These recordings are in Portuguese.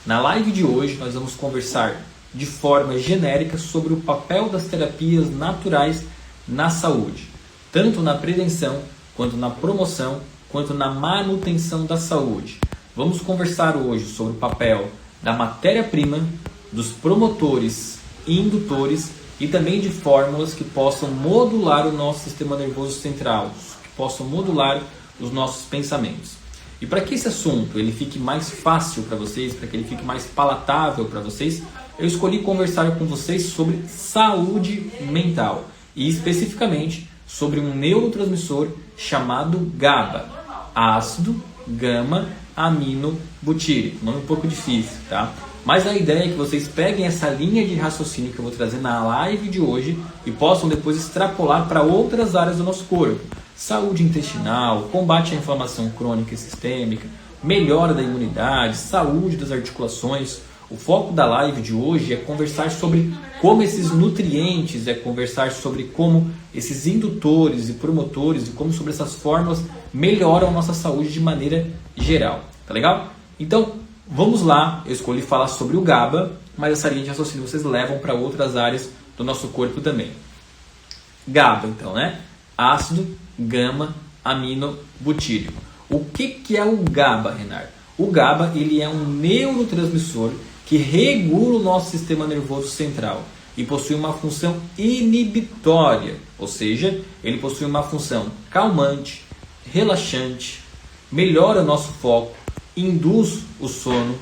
Na live de hoje nós vamos conversar de forma genérica sobre o papel das terapias naturais na saúde, tanto na prevenção, quanto na promoção, quanto na manutenção da saúde. Vamos conversar hoje sobre o papel da matéria-prima, dos promotores e indutores e também de fórmulas que possam modular o nosso sistema nervoso central, que possam modular os nossos pensamentos. E para que esse assunto ele fique mais fácil para vocês, para que ele fique mais palatável para vocês, eu escolhi conversar com vocês sobre saúde mental e especificamente sobre um neurotransmissor chamado GABA, ácido gama-aminobutírico. Nome um pouco difícil, tá? Mas a ideia é que vocês peguem essa linha de raciocínio que eu vou trazer na live de hoje e possam depois extrapolar para outras áreas do nosso corpo. Saúde intestinal, combate à inflamação crônica e sistêmica, melhora da imunidade, saúde das articulações. O foco da live de hoje é conversar sobre como esses nutrientes, é conversar sobre como esses indutores e promotores e como sobre essas fórmulas melhoram a nossa saúde de maneira geral. Tá legal? Então, vamos lá. Eu escolhi falar sobre o GABA, mas essa linha de raciocínio vocês levam para outras áreas do nosso corpo também. GABA, então, né? Ácido gama-aminobutírico. O que é o GABA, Renato? O GABA ele é um neurotransmissor que regula o nosso sistema nervoso central e possui uma função inibitória, ou seja, ele possui uma função calmante, relaxante, melhora o nosso foco, induz o sono,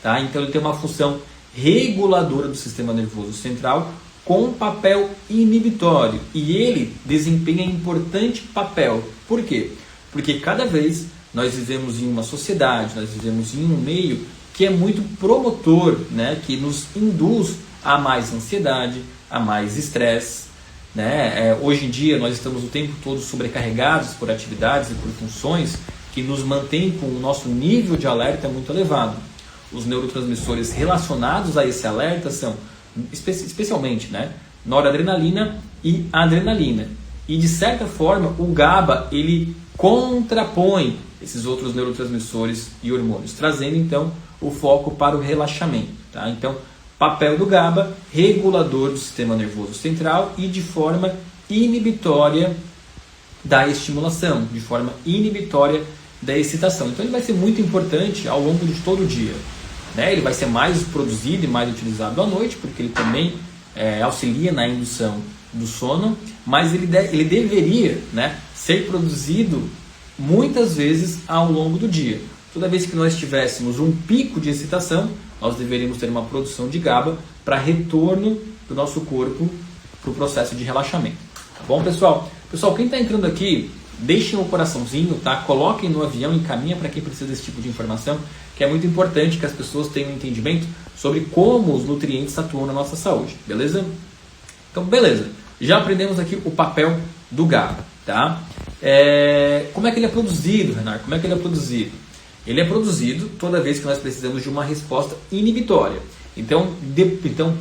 tá? Então ele tem uma função reguladora do sistema nervoso central com papel inibitório e ele desempenha importante papel. Por quê? Porque cada vez nós vivemos em uma sociedade, nós vivemos em um meio que é muito promotor, né? Que nos induz a mais ansiedade, a mais estresse. Né? Hoje em dia nós estamos o tempo todo sobrecarregados por atividades e por funções que nos mantêm com o nosso nível de alerta muito elevado. Os neurotransmissores relacionados a esse alerta são especialmente, né, noradrenalina e adrenalina. E de certa forma o GABA ele contrapõe esses outros neurotransmissores e hormônios, trazendo então o foco para o relaxamento. Tá? Então, papel do GABA, regulador do sistema nervoso central e de forma inibitória da estimulação, de forma inibitória da excitação. Então ele vai ser muito importante ao longo de todo o dia. Né? Ele vai ser mais produzido e mais utilizado à noite, porque ele também auxilia na indução do sono, mas ele deveria, né, ser produzido muitas vezes ao longo do dia. Toda vez que nós tivéssemos um pico de excitação, nós deveríamos ter uma produção de GABA para retorno do nosso corpo para o processo de relaxamento. Tá bom, pessoal? Pessoal, quem está entrando aqui, deixem o coraçãozinho, tá? Coloquem no avião, encaminha para quem precisa desse tipo de informação, que é muito importante que as pessoas tenham um entendimento sobre como os nutrientes atuam na nossa saúde, beleza? Então, beleza. Já aprendemos aqui o papel do GABA, tá? Como é que ele é produzido, Renato? Como é que ele é produzido? Ele é produzido toda vez que nós precisamos de uma resposta inibitória. Então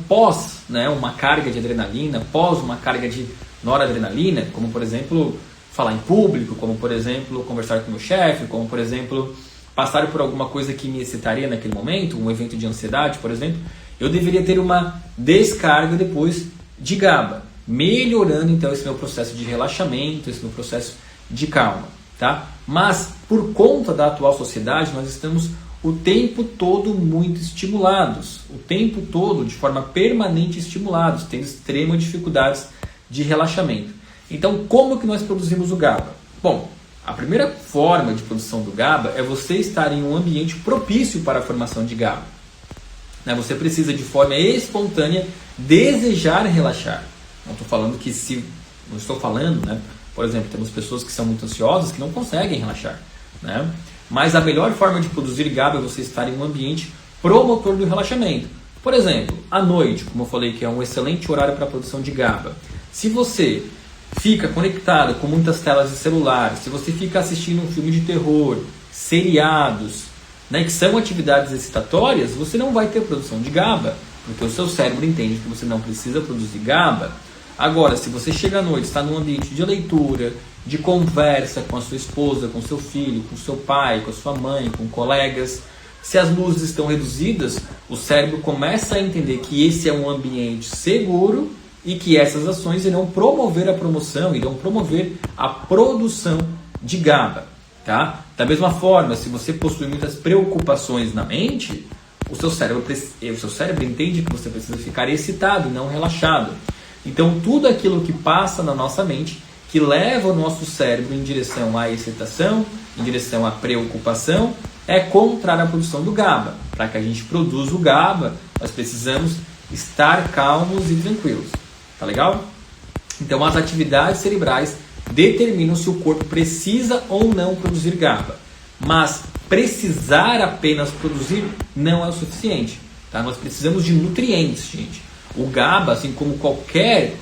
pós, né, uma carga de adrenalina, pós uma carga de noradrenalina, como por exemplo falar em público, como por exemplo conversar com o meu chefe, como por exemplo passar por alguma coisa que me excitaria naquele momento, um evento de ansiedade, por exemplo, eu deveria ter uma descarga depois de GABA, melhorando então esse meu processo de relaxamento, esse meu processo de calma, tá? Mas por conta da atual sociedade, nós estamos o tempo todo muito estimulados, o tempo todo de forma permanente estimulados, tendo extrema dificuldades de relaxamento. Então, como que nós produzimos o GABA? Bom, a primeira forma de produção do GABA é você estar em um ambiente propício para a formação de GABA. Né? Você precisa de forma espontânea desejar relaxar. Não estou falando que não estou falando, né? Por exemplo, temos pessoas que são muito ansiosas que não conseguem relaxar, né? Mas a melhor forma de produzir GABA é você estar em um ambiente promotor do relaxamento. Por exemplo, à noite, como eu falei que é um excelente horário para a produção de GABA. Se você fica conectado com muitas telas de celular, se você fica assistindo um filme de terror, seriados, né, que são atividades excitatórias, você não vai ter produção de GABA, porque o seu cérebro entende que você não precisa produzir GABA. Agora, se você chega à noite, está num ambiente de leitura, de conversa com a sua esposa, com seu filho, com seu pai, com a sua mãe, com colegas, Se as luzes estão reduzidas, o cérebro começa a entender que esse é um ambiente seguro e que essas ações irão promover a promoção, irão promover a produção de GABA. Tá? Da mesma forma, se você possui muitas preocupações na mente, o seu cérebro entende que você precisa ficar excitado e não relaxado. Então, tudo aquilo que passa na nossa mente, que leva o nosso cérebro em direção à excitação, em direção à preocupação, é contrário à produção do GABA. Para que a gente produza o GABA, nós precisamos estar calmos e tranquilos. Tá legal? Então, as atividades cerebrais determinam se o corpo precisa ou não produzir GABA. Mas precisar apenas produzir não é o suficiente. Tá? Nós precisamos de nutrientes, gente. O GABA, assim como qualquer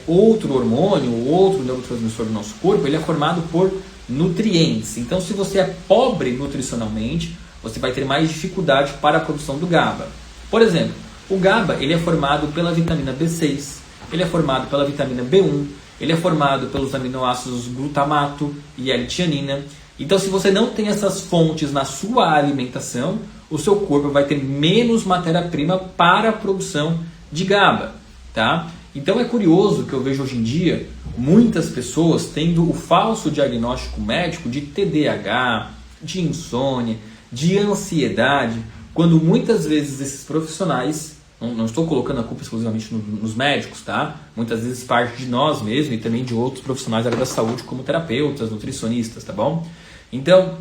outro hormônio ou outro neurotransmissor do nosso corpo, ele é formado por nutrientes. Então, se você é pobre nutricionalmente, você vai ter mais dificuldade para a produção do GABA. Por exemplo, o GABA ele é formado pela vitamina B6, ele é formado pela vitamina B1, ele é formado pelos aminoácidos glutamato e L-tianina. Então, se você não tem essas fontes na sua alimentação, o seu corpo vai ter menos matéria-prima para a produção de GABA. Tá? Então, é curioso que eu vejo hoje em dia muitas pessoas tendo o falso diagnóstico médico de TDAH, de insônia, de ansiedade, quando muitas vezes esses profissionais, não estou colocando a culpa exclusivamente nos médicos, tá? Muitas vezes parte de nós mesmos e também de outros profissionais da área da saúde, como terapeutas, nutricionistas, tá bom? Então,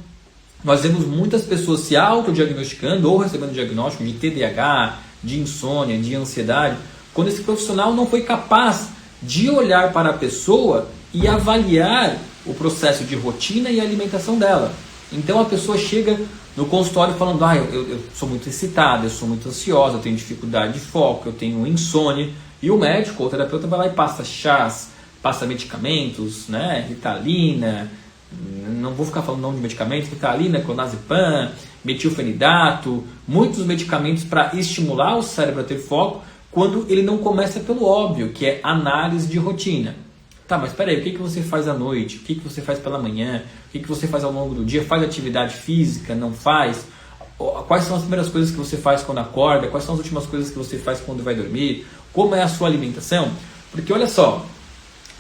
nós vemos muitas pessoas se autodiagnosticando ou recebendo diagnóstico de TDAH, de insônia, de ansiedade, quando esse profissional não foi capaz de olhar para a pessoa e avaliar o processo de rotina e alimentação dela. Então a pessoa chega no consultório falando, eu sou muito excitada, eu sou muito ansiosa, eu tenho dificuldade de foco, eu tenho insônia. E o médico ou o terapeuta vai lá e passa chás, passa medicamentos, né? Ritalina, não vou ficar falando nome de medicamentos, Ritalina, clonazepam, metilfenidato, muitos medicamentos para estimular o cérebro a ter foco, quando ele não começa pelo óbvio, que é análise de rotina. Tá, mas espera aí, o que você faz à noite? O que você faz pela manhã? O que você faz ao longo do dia? Faz atividade física? Não faz? Quais são as primeiras coisas que você faz quando acorda? Quais são as últimas coisas que você faz quando vai dormir? Como é a sua alimentação? Porque olha só,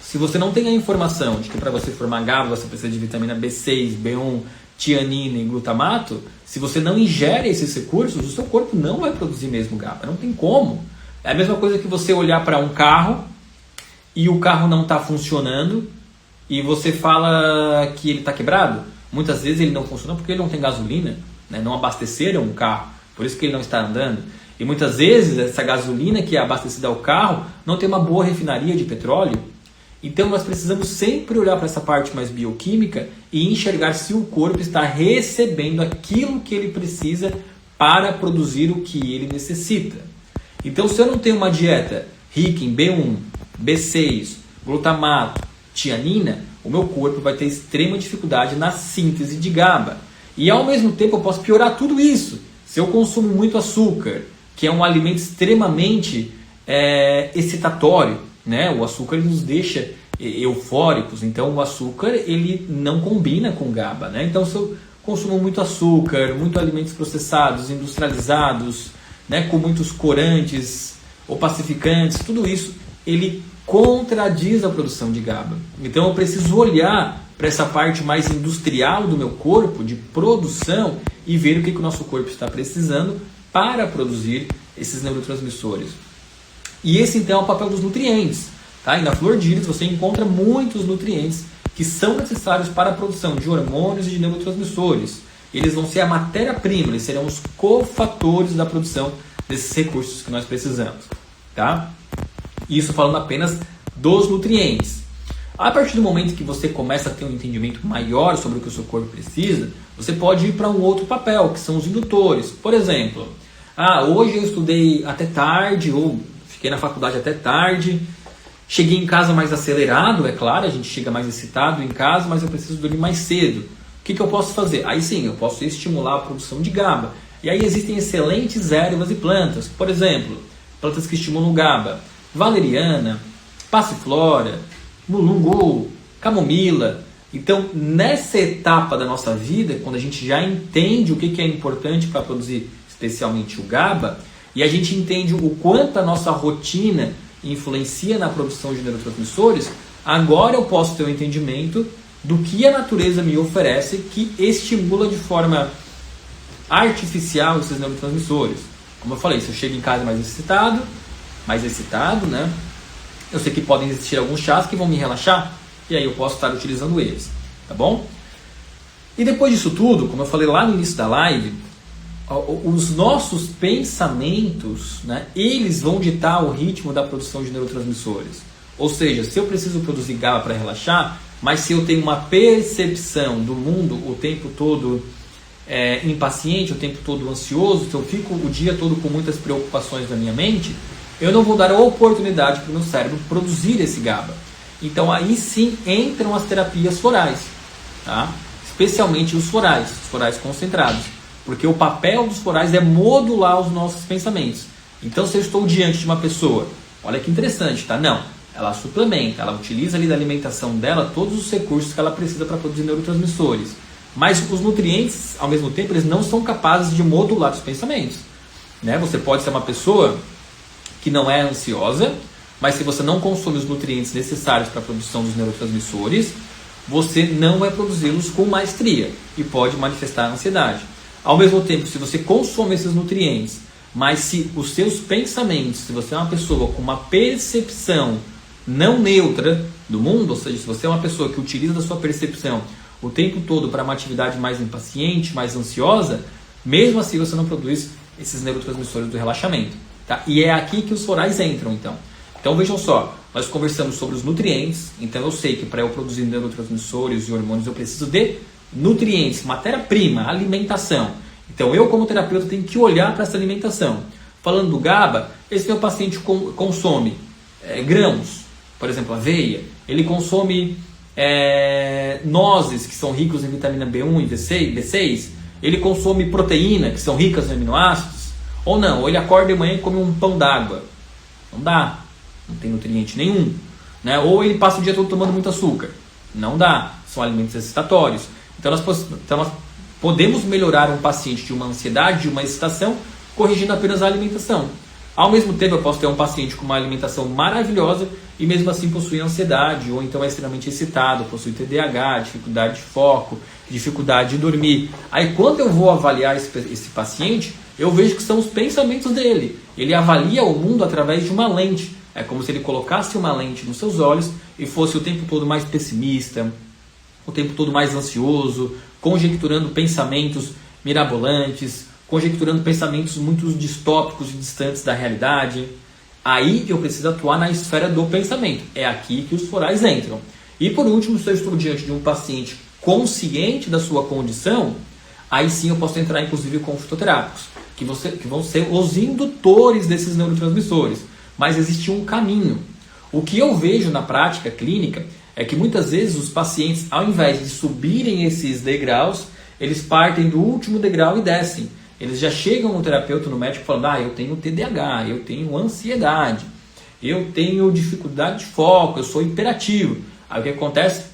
se você não tem a informação de que para você formar GABA você precisa de vitamina B6, B1, tianina e glutamato, se você não ingere esses recursos, o seu corpo não vai produzir mesmo GABA, não tem como. É a mesma coisa que você olhar para um carro e o carro não está funcionando e você fala que ele está quebrado. Muitas vezes ele não funciona porque ele não tem gasolina, né? Não abasteceram o carro, por isso que ele não está andando. E muitas vezes essa gasolina que é abastecida ao carro não tem uma boa refinaria de petróleo. Então nós precisamos sempre olhar para essa parte mais bioquímica e enxergar se o corpo está recebendo aquilo que ele precisa para produzir o que ele necessita. Então, se eu não tenho uma dieta rica em B1, B6, glutamato, tianina, o meu corpo vai ter extrema dificuldade na síntese de GABA. E ao mesmo tempo eu posso piorar tudo isso. Se eu consumo muito açúcar, que é um alimento extremamente excitatório, né? O açúcar ele nos deixa eufóricos, então o açúcar ele não combina com GABA. Né? Então, se eu consumo muito açúcar, muito alimentos processados, industrializados, né, com muitos corantes ou pacificantes, tudo isso ele contradiz a produção de GABA. Então eu preciso olhar para essa parte mais industrial do meu corpo, de produção, e ver o que o nosso corpo está precisando para produzir esses neurotransmissores. E esse então é o papel dos nutrientes. Tá? E na flor de íris você encontra muitos nutrientes que são necessários para a produção de hormônios e de neurotransmissores. Eles vão ser a matéria-prima, eles serão os cofatores da produção desses recursos que nós precisamos. Tá? Isso falando apenas dos nutrientes. A partir do momento que você começa a ter um entendimento maior sobre o que o seu corpo precisa, você pode ir para um outro papel, que são os indutores. Por exemplo, hoje eu estudei até tarde, ou fiquei na faculdade até tarde, cheguei em casa mais acelerado, é claro, a gente chega mais excitado em casa, mas eu preciso dormir mais cedo. O que eu posso fazer? Aí sim, eu posso estimular a produção de GABA. E aí existem excelentes ervas e plantas. Por exemplo, plantas que estimulam o GABA. Valeriana, passiflora, mulungu, camomila. Então, nessa etapa da nossa vida, quando a gente já entende o que é importante para produzir especialmente o GABA, e a gente entende o quanto a nossa rotina influencia na produção de neurotransmissores, agora eu posso ter um entendimento do que a natureza me oferece que estimula de forma artificial esses neurotransmissores. Como eu falei, se eu chego em casa mais excitado, né? Eu sei que podem existir alguns chás que vão me relaxar, e aí eu posso estar utilizando eles, tá bom? E depois disso tudo, como eu falei lá no início da live, os nossos pensamentos, né, eles vão ditar o ritmo da produção de neurotransmissores. Ou seja, se eu preciso produzir GABA para relaxar, mas se eu tenho uma percepção do mundo o tempo todo impaciente, o tempo todo ansioso, se eu fico o dia todo com muitas preocupações na minha mente, eu não vou dar a oportunidade para o meu cérebro produzir esse GABA. Então aí sim entram as terapias florais, tá? Especialmente os florais concentrados, porque o papel dos florais é modular os nossos pensamentos. Então se eu estou diante de uma pessoa, olha que interessante, tá? Não, ela suplementa, ela utiliza ali da alimentação dela todos os recursos que ela precisa para produzir neurotransmissores, mas os nutrientes, ao mesmo tempo, eles não são capazes de modular os pensamentos, né? Você pode ser uma pessoa que não é ansiosa, mas se você não consome os nutrientes necessários para a produção dos neurotransmissores, você não vai produzi-los com maestria e pode manifestar ansiedade. Ao mesmo tempo, se você consome esses nutrientes, mas se os seus pensamentos, se você é uma pessoa com uma percepção não neutra do mundo, ou seja, se você é uma pessoa que utiliza da sua percepção o tempo todo para uma atividade mais impaciente, mais ansiosa, mesmo assim você não produz esses neurotransmissores do relaxamento. Tá? E é aqui que os florais entram, então. Então vejam só, nós conversamos sobre os nutrientes, então eu sei que para eu produzir neurotransmissores e hormônios eu preciso de nutrientes, matéria-prima, alimentação. Então eu como terapeuta tenho que olhar para essa alimentação. Falando do GABA, esse meu paciente consome grãos, por exemplo, aveia, ele consome nozes, que são ricos em vitamina B1 e B6, ele consome proteína, que são ricas em aminoácidos, ou não, ou ele acorda de manhã e come um pão d'água. Não dá. Não tem nutriente nenhum, né? Ou ele passa o dia todo tomando muito açúcar. Não dá, são alimentos excitatórios. Então nós podemos melhorar um paciente de uma ansiedade, de uma excitação, corrigindo apenas a alimentação. Ao mesmo tempo eu posso ter um paciente com uma alimentação maravilhosa e mesmo assim possui ansiedade, ou então é extremamente excitado, possui TDAH, dificuldade de foco, dificuldade de dormir. Aí quando eu vou avaliar esse paciente, eu vejo que são os pensamentos dele. Ele avalia o mundo através de uma lente. É como se ele colocasse uma lente nos seus olhos e fosse o tempo todo mais pessimista, o tempo todo mais ansioso, conjecturando pensamentos mirabolantes, conjecturando pensamentos muito distópicos e distantes da realidade. Aí eu preciso atuar na esfera do pensamento. É aqui que os florais entram. E por último, se eu estou diante de um paciente consciente da sua condição, aí sim eu posso entrar inclusive com fitoterápicos, que vão ser os indutores desses neurotransmissores. Mas existe um caminho. O que eu vejo na prática clínica é que muitas vezes os pacientes, ao invés de subirem esses degraus, eles partem do último degrau e descem. Eles já chegam no terapeuta, no médico, falando: eu tenho TDAH, eu tenho ansiedade, eu tenho dificuldade de foco, eu sou hiperativo. Aí o que acontece?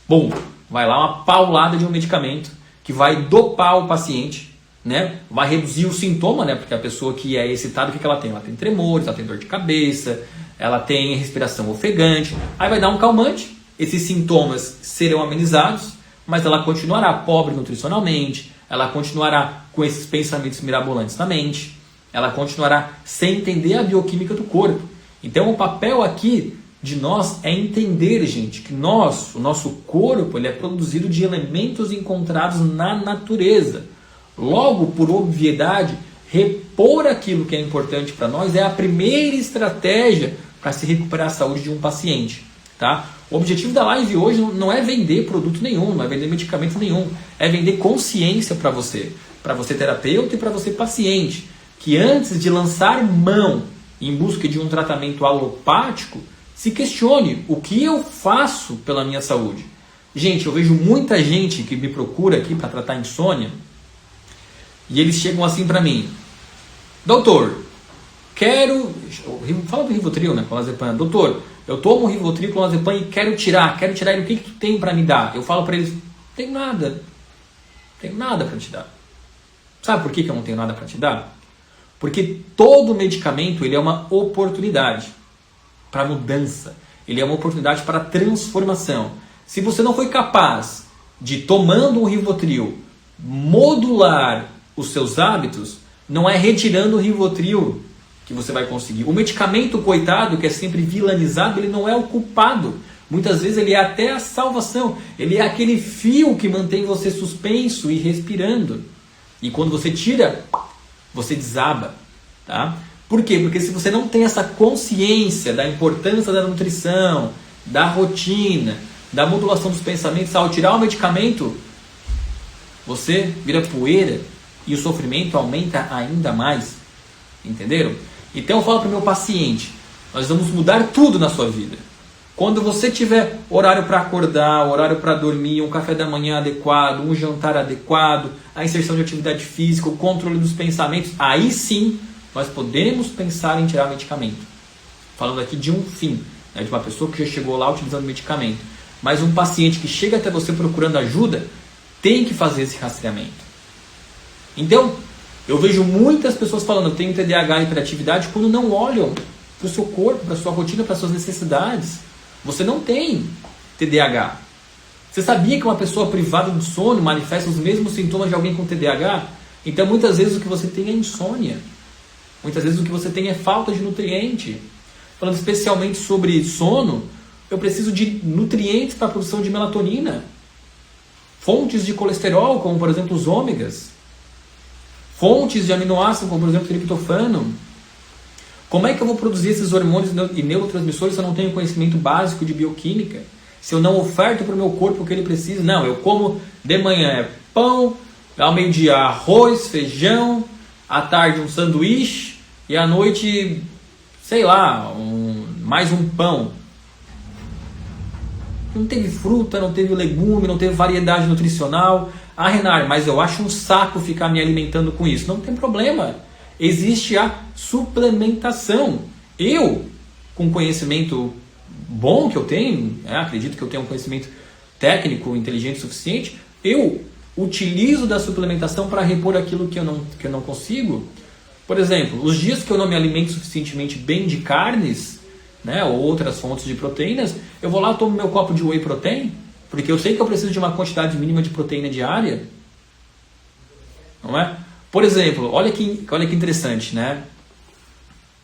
Bum! Vai lá uma paulada de um medicamento que vai dopar o paciente, né? Vai reduzir o sintoma, né? Porque a pessoa que é excitada, o que ela tem? Ela tem tremores, ela tem dor de cabeça, ela tem respiração ofegante. Aí vai dar um calmante, esses sintomas serão amenizados, mas ela continuará pobre nutricionalmente, ela continuará com esses pensamentos mirabolantes na mente, ela continuará sem entender a bioquímica do corpo. Então o papel aqui de nós é entender, gente, que o nosso corpo ele é produzido de elementos encontrados na natureza. Logo, por obviedade, repor aquilo que é importante para nós é a primeira estratégia para se recuperar a saúde de um paciente. Tá? O objetivo da live hoje não é vender produto nenhum, não é vender medicamento nenhum, é vender consciência para você terapeuta e para você paciente, que antes de lançar mão em busca de um tratamento alopático, se questione: o que eu faço pela minha saúde? Gente, eu vejo muita gente que me procura aqui para tratar insônia e eles chegam assim para mim: doutor, fala do Rivotril, né? Doutor, eu tomo um Rivotril, clonazepam e quero tirar ele, o que tu tem para me dar? Eu falo para eles, não tenho nada para te dar. Sabe por que eu não tenho nada para te dar? Porque todo medicamento ele é uma oportunidade para mudança, ele é uma oportunidade para transformação. Se você não foi capaz de, tomando um Rivotril, modular os seus hábitos, não é retirando o Rivotril que você vai conseguir. O medicamento, coitado, que é sempre vilanizado, ele não é o culpado. Muitas vezes ele é até a salvação. Ele é aquele fio que mantém você suspenso e respirando. E quando você tira, você desaba. Tá? Por quê? Porque se você não tem essa consciência da importância da nutrição, da rotina, da modulação dos pensamentos, ao tirar o medicamento, você vira poeira e o sofrimento aumenta ainda mais. Entenderam? Então eu falo para o meu paciente, nós vamos mudar tudo na sua vida. Quando você tiver horário para acordar, horário para dormir, um café da manhã adequado, um jantar adequado, a inserção de atividade física, o controle dos pensamentos, aí sim nós podemos pensar em tirar medicamento. Falando aqui de um fim, né, de uma pessoa que já chegou lá utilizando medicamento. Mas um paciente que chega até você procurando ajuda, tem que fazer esse rastreamento. Então, eu vejo muitas pessoas falando, eu tenho TDAH e hiperatividade, quando não olham para o seu corpo, para a sua rotina, para as suas necessidades. Você não tem TDAH. Você sabia que uma pessoa privada do sono manifesta os mesmos sintomas de alguém com TDAH? Então, muitas vezes o que você tem é insônia. Muitas vezes o que você tem é falta de nutriente. Falando especialmente sobre sono, eu preciso de nutrientes para a produção de melatonina. Fontes de colesterol, como por exemplo os ômegas. Fontes de aminoácidos, como por exemplo o triptofano. Como é que eu vou produzir esses hormônios e neurotransmissores se eu não tenho conhecimento básico de bioquímica? Se eu não oferto para o meu corpo o que ele precisa? Não, eu como de manhã pão, ao meio-dia arroz, feijão, à tarde um sanduíche e à noite, sei lá, mais um pão. Não teve fruta, não teve legume, não teve variedade nutricional. Ah, Renar, mas eu acho um saco ficar me alimentando com isso. Não tem problema. Existe a suplementação. Eu, com conhecimento bom que eu tenho, acredito que eu tenho um conhecimento técnico, inteligente o suficiente, eu utilizo da suplementação para repor aquilo que eu não consigo. Por exemplo, os dias que eu não me alimento suficientemente bem de carnes, né, ou outras fontes de proteínas, eu vou lá e tomo meu copo de whey protein, porque eu sei que eu preciso de uma quantidade mínima de proteína diária. Não é? Por exemplo, olha que interessante, né?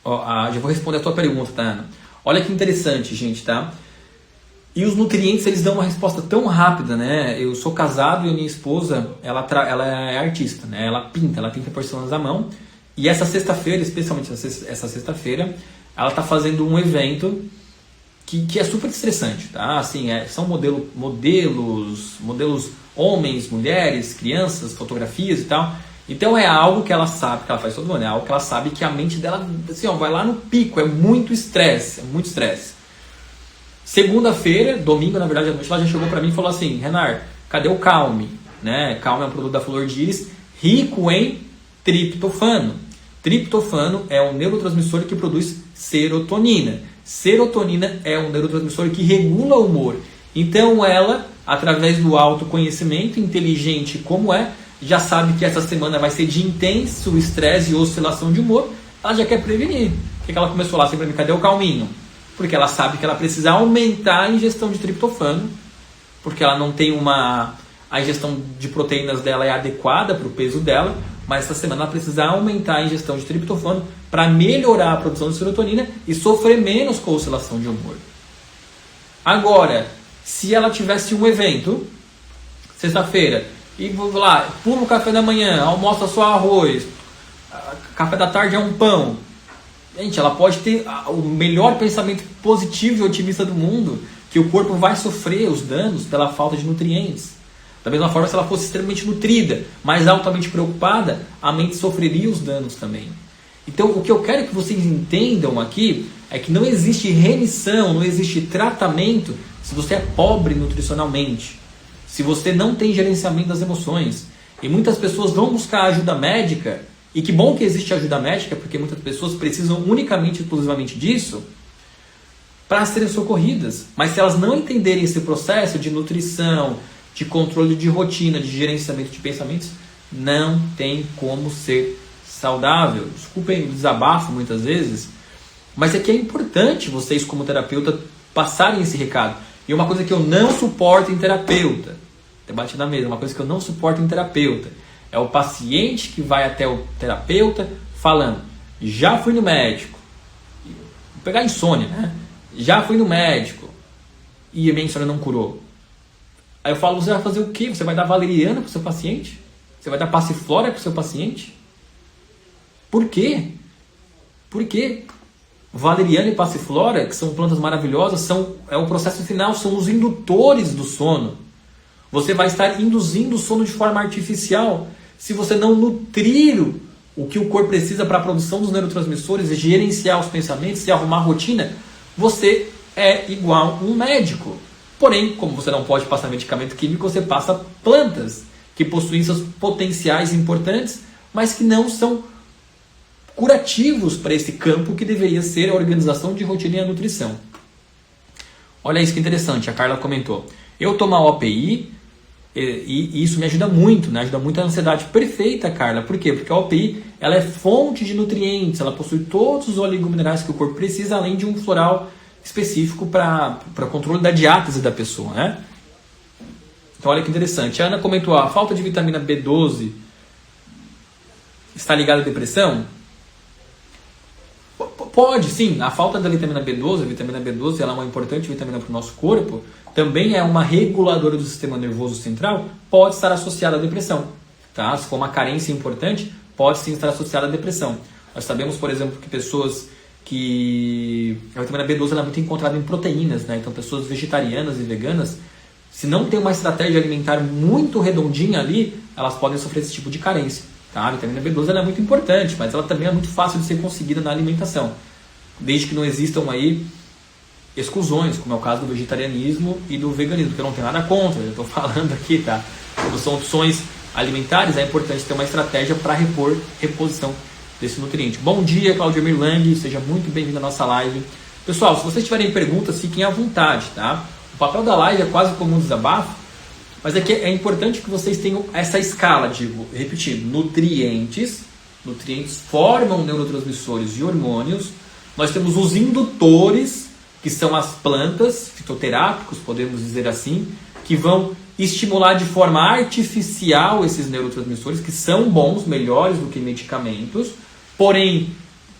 Já vou responder a tua pergunta, tá, Ana? Olha que interessante, gente, tá? E os nutrientes, eles dão uma resposta tão rápida, né? Eu sou casado e a minha esposa, ela é artista, né? Ela pinta personagens à mão. E essa sexta-feira, especialmente essa sexta-feira, ela está fazendo um evento que é super estressante, tá? Assim, são modelos homens, mulheres, crianças, fotografias e tal. Então é algo que ela sabe, que ela faz todo ano, é algo que ela sabe que a mente dela, assim, vai lá no pico, é muito estresse. Segunda-feira, domingo, na verdade, à noite, ela já chegou para mim e falou assim, Renar, cadê o Calme? Né? Calme é um produto da Flor de Íris, rico em triptofano. Triptofano é um neurotransmissor que produz serotonina. Serotonina é um neurotransmissor que regula o humor. Então ela, através do autoconhecimento inteligente como já sabe que essa semana vai ser de intenso estresse e oscilação de humor, ela já quer prevenir. Por que ela começou lá sempre a me cadê o calminho? Porque ela sabe que ela precisa aumentar a ingestão de triptofano, porque ela não tem a ingestão de proteínas dela é adequada para o peso dela, mas essa semana ela precisa aumentar a ingestão de triptofano para melhorar a produção de serotonina e sofrer menos com a oscilação de humor. Agora, se ela tivesse um evento, sexta-feira, e vou lá, pula o café da manhã, almoça só arroz, café da tarde é um pão. Gente, ela pode ter o melhor pensamento positivo e otimista do mundo, que o corpo vai sofrer os danos pela falta de nutrientes. Da mesma forma, se ela fosse extremamente nutrida, mas altamente preocupada, a mente sofreria os danos também. Então, o que eu quero que vocês entendam aqui é que não existe remissão, não existe tratamento se você é pobre nutricionalmente, se você não tem gerenciamento das emoções. E muitas pessoas vão buscar ajuda médica, e que bom que existe ajuda médica, porque muitas pessoas precisam unicamente e exclusivamente disso, para serem socorridas. Mas se elas não entenderem esse processo de nutrição, de controle de rotina, de gerenciamento de pensamentos, não tem como ser saudável. Desculpem o desabafo muitas vezes, mas é que é importante vocês como terapeuta passarem esse recado. E uma coisa que eu não suporto em terapeuta, debate na mesa, uma coisa que eu não suporto em terapeuta, é o paciente que vai até o terapeuta falando, já fui no médico, vou pegar insônia, né? Já fui no médico e a minha insônia não curou. Aí eu falo, você vai fazer o quê? Você vai dar valeriana para o seu paciente? Você vai dar passiflora para o seu paciente? Por quê? Por quê? Valeriana e passiflora, que são plantas maravilhosas, é o processo final, são os indutores do sono. Você vai estar induzindo o sono de forma artificial se você não nutrir o que o corpo precisa para a produção dos neurotransmissores, gerenciar os pensamentos e arrumar a rotina. Você é igual um médico. Porém, como você não pode passar medicamento químico, você passa plantas que possuem seus potenciais importantes, mas que não são curativos para esse campo que deveria ser a organização de rotina e a nutrição. Olha isso que interessante, a Carla comentou. Eu tomo a OPI e isso me ajuda muito, né? Ajuda muito a ansiedade. Perfeita, Carla. Por quê? Porque a OPI ela é fonte de nutrientes, ela possui todos os oligominerais que o corpo precisa, além de um floral específico para controle da diátese da pessoa, né? Então olha que interessante. A Ana comentou, a falta de vitamina B12 está ligada à depressão? Pode, sim. A falta da vitamina B12, a vitamina B12 ela é uma importante vitamina para o nosso corpo, também é uma reguladora do sistema nervoso central, pode estar associada à depressão. Tá? Se for uma carência importante, pode sim estar associada à depressão. Nós sabemos, por exemplo, que pessoas que... A vitamina B12 ela é muito encontrada em proteínas, né? Então pessoas vegetarianas e veganas, se não tem uma estratégia alimentar muito redondinha ali, elas podem sofrer esse tipo de carência. Tá? A vitamina B12 ela é muito importante, mas ela também é muito fácil de ser conseguida na alimentação, desde que não existam aí exclusões, como é o caso do vegetarianismo e do veganismo, que eu não tenho nada contra, eu estou falando aqui, tá? Quando são opções alimentares, é importante ter uma estratégia para reposição desse nutriente. Bom dia, Claudio Mirlang, seja muito bem-vindo à nossa live. Pessoal, se vocês tiverem perguntas, fiquem à vontade, tá? O papel da live é quase como um desabafo, mas é que é importante que vocês tenham essa escala, digo, repetindo, nutrientes formam neurotransmissores e hormônios, nós temos os indutores, que são as plantas, fitoterápicos, podemos dizer assim, que vão estimular de forma artificial esses neurotransmissores, que são bons, melhores do que medicamentos, porém,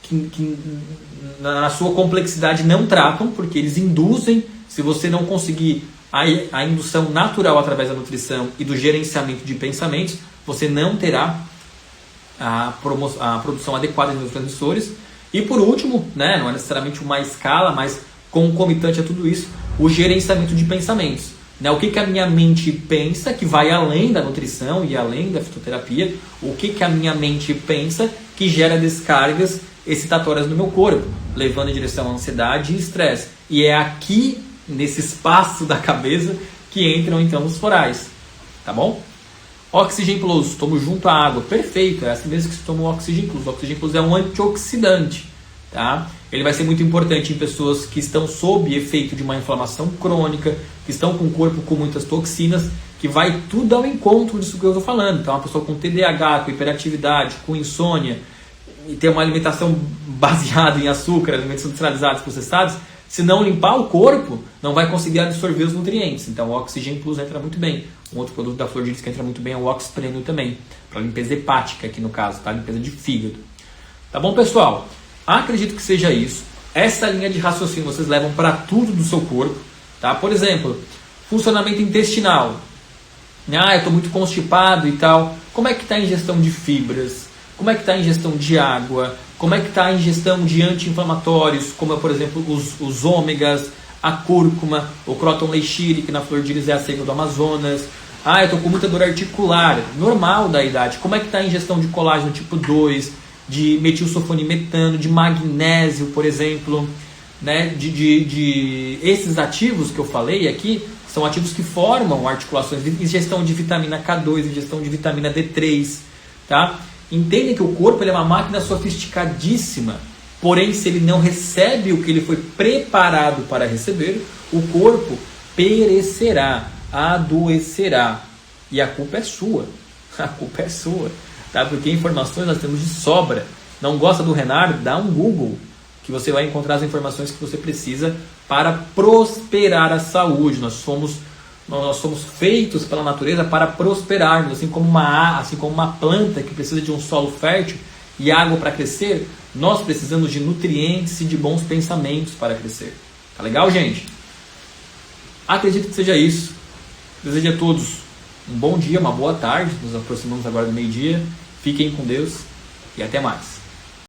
que na sua complexidade não tratam, porque eles induzem, se você não conseguir a indução natural através da nutrição e do gerenciamento de pensamentos, você não terá a produção adequada de neurotransmissores. E por último, né, não é necessariamente uma escala, mas concomitante a tudo isso, o gerenciamento de pensamentos. Né? O que a minha mente pensa, que vai além da nutrição e além da fitoterapia, o que a minha mente pensa que gera descargas excitatórias no meu corpo, levando em direção à ansiedade e estresse. E é aqui, nesse espaço da cabeça, que entram então os florais. Tá bom? Oxygen Plus, tomo junto à água. Perfeito, é assim mesmo que se toma o Oxygen Plus. O Oxygen Plus é um antioxidante. Tá? Ele vai ser muito importante em pessoas que estão sob efeito de uma inflamação crônica, que estão com o corpo com muitas toxinas, que vai tudo ao encontro disso que eu estou falando. Então, uma pessoa com TDAH, com hiperatividade, com insônia, e ter uma alimentação baseada em açúcar, alimentos industrializados, processados, se não limpar o corpo, não vai conseguir absorver os nutrientes. Então, o Oxygen Plus entra muito bem. Um outro produto da Flor de Lis que entra muito bem é o Ox Premium também, para limpeza hepática aqui no caso, tá? Limpeza de fígado. Tá bom, pessoal? Acredito que seja isso. Essa linha de raciocínio vocês levam para tudo do seu corpo, tá? Por exemplo, funcionamento intestinal. Eu estou muito constipado e tal. Como é que está a ingestão de fibras? Como é que está a ingestão de água? Como é que está a ingestão de anti-inflamatórios, como por exemplo os ômegas, a cúrcuma, o Croton leishiri, que na Flor de Lis é a seiva do Amazonas. Eu estou com muita dor articular, normal da idade. Como é que está a ingestão de colágeno tipo 2, de metilsulfonimetano, de magnésio, por exemplo, né? Esses ativos que eu falei aqui são ativos que formam articulações, ingestão de vitamina K2, ingestão de vitamina D3, tá? Entendem que o corpo ele é uma máquina sofisticadíssima Porém, se ele não recebe o que ele foi preparado para receber, o corpo perecerá, adoecerá. E a culpa é sua. A culpa é sua. Tá? Porque informações nós temos de sobra. Não gosta do Renard? Dá um Google, que você vai encontrar as informações que você precisa para prosperar a saúde. Nós somos feitos pela natureza para prosperarmos, assim como uma planta que precisa de um solo fértil e água para crescer, nós precisamos de nutrientes e de bons pensamentos para crescer. Tá legal, gente? Acredito que seja isso. Desejo a todos um bom dia, uma boa tarde. Nos aproximamos agora do meio-dia. Fiquem com Deus e até mais.